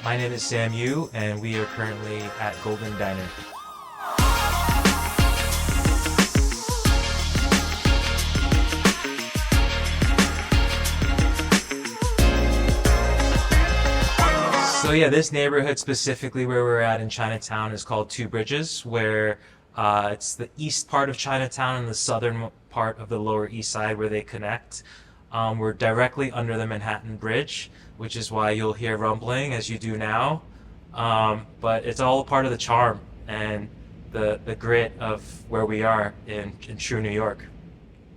My name is Sam Yu, and we are currently at Golden Diner. So yeah, this neighborhood specifically where we're at in Chinatown is called Two Bridges, where it's the east part of Chinatown and the southern part of the Lower East Side where they connect. We're directly under the Manhattan Bridge, which is why you'll hear rumbling as you do now. But it's all part of the charm and the grit of where we are in true New York.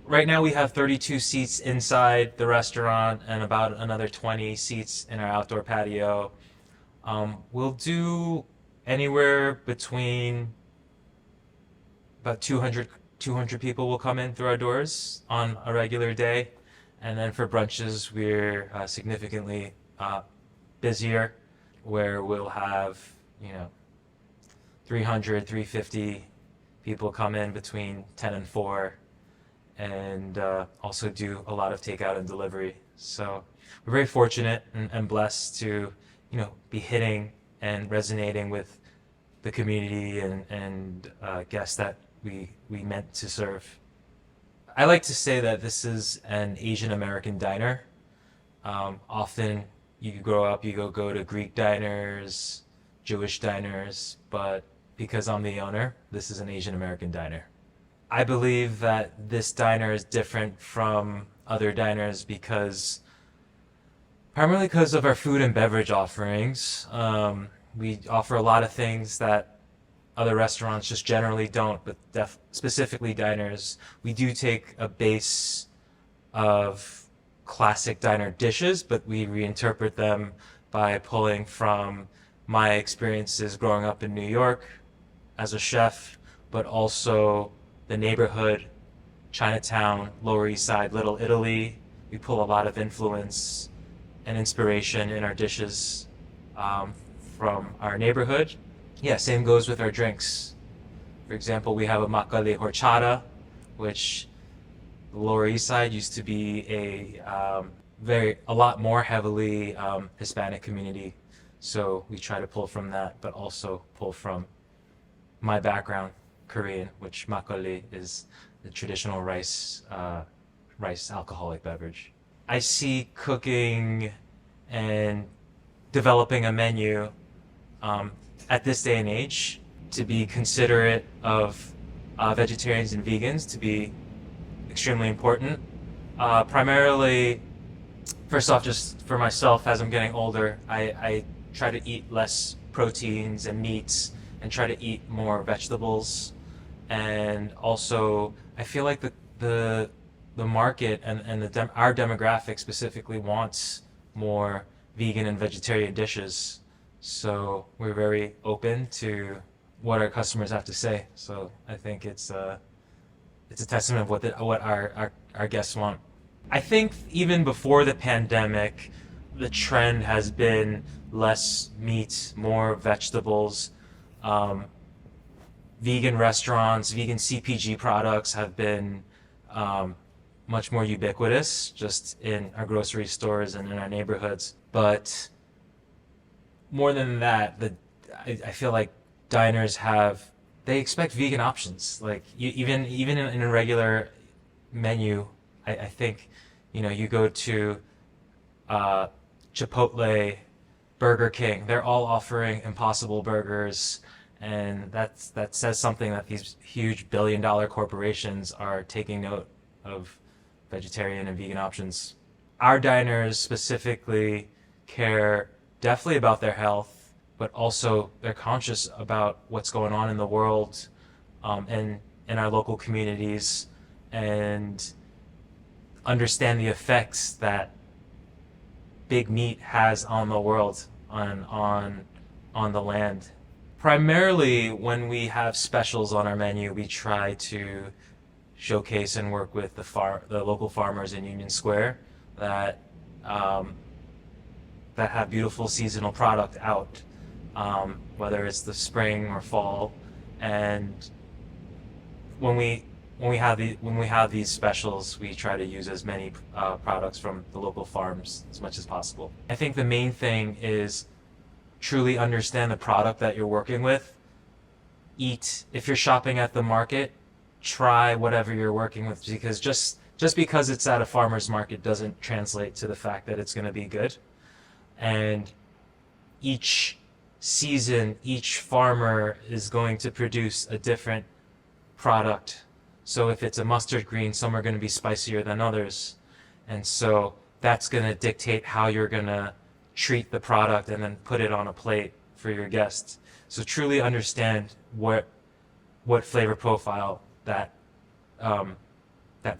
Right now we have 32 seats inside the restaurant and about another 20 seats in our outdoor patio. We'll do anywhere between about 200 people will come in through our doors on a regular day. And then for brunches, we're significantly busier, where we'll have, 350 people come in between 10 and 4, and also do a lot of takeout and delivery. So we're very fortunate and blessed to, be hitting and resonating with the community and guests that we meant to serve. I like to say that this is an Asian American diner. Often you grow up, you go to Greek diners, Jewish diners, but because I'm the owner, this is an Asian American diner. I believe that this diner is different from other diners primarily because of our food and beverage offerings. We offer a lot of things that other restaurants just generally don't, but specifically diners. We do take a base of classic diner dishes, but we reinterpret them by pulling from my experiences growing up in New York as a chef, but also the neighborhood, Chinatown, Lower East Side, Little Italy. We pull a lot of influence and inspiration in our dishes from our neighborhood. Yeah, same goes with our drinks. For example, we have a makgeolli horchata, which the Lower East Side used to be a lot more heavily Hispanic community. So we try to pull from that, but also pull from my background, Korean, which makgeolli is the traditional rice alcoholic beverage. I see cooking and developing a menu at this day and age to be considerate of vegetarians and vegans to be extremely important. Primarily, first off, just for myself, as I'm getting older, I try to eat less proteins and meats and try to eat more vegetables. And also, I feel like the market and our demographic specifically wants more vegan and vegetarian dishes. So we're very open to what our customers have to say. So I think it's a testament of what our guests want. I think even before the pandemic, the trend has been less meat, more vegetables. Vegan restaurants, vegan CPG products have been much more ubiquitous just in our grocery stores and in our neighborhoods. But more than that, I feel like diners they expect vegan options. Like even in a regular menu, I think, you go to Chipotle, Burger King, they're all offering Impossible burgers, and that says something that these huge billion-dollar corporations are taking note of vegetarian and vegan options. Our diners specifically care definitely about their health, but also they're conscious about what's going on in the world and in our local communities, and understand the effects that big meat has on the world, on the land. Primarily, when we have specials on our menu, we try to showcase and work with the local farmers in Union Square that have beautiful seasonal product out, whether it's the spring or fall. And when we have these specials, we try to use as many products from the local farms as much as possible. I think the main thing is truly understand the product that you're working with. If you're shopping at the market, try whatever you're working with, because just because it's at a farmer's market doesn't translate to the fact that it's going to be good. And each season, each farmer is going to produce a different product. So if it's a mustard green, some are going to be spicier than others. And so that's going to dictate how you're going to treat the product and then put it on a plate for your guests. So truly understand what flavor profile that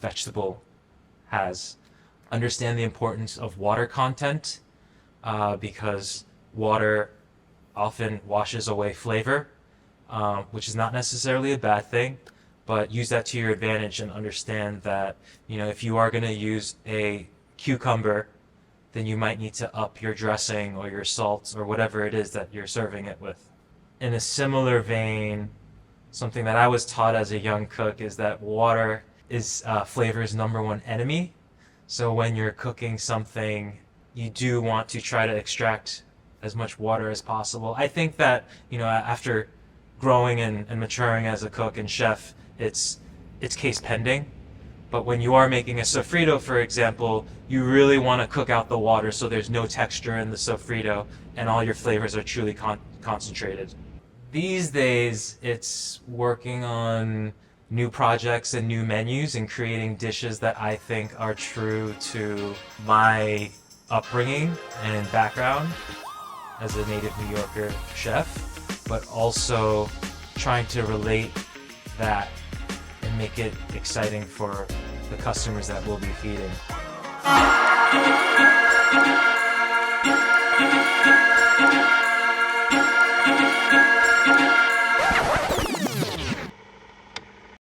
vegetable has. Understand the importance of water content, because water often washes away flavor, which is not necessarily a bad thing, but use that to your advantage and understand that, if you are going to use a cucumber, then you might need to up your dressing or your salts or whatever it is that you're serving it with. In a similar vein, something that I was taught as a young cook is that water is flavor's number one enemy. So when you're cooking something, you do want to try to extract as much water as possible. I think that, after growing and maturing as a cook and chef, it's case pending. But when you are making a sofrito, for example, you really want to cook out the water so there's no texture in the sofrito and all your flavors are truly concentrated. These days, it's working on new projects and new menus and creating dishes that I think are true to my upbringing and background as a native New Yorker chef, but also trying to relate that and make it exciting for the customers that we'll be feeding.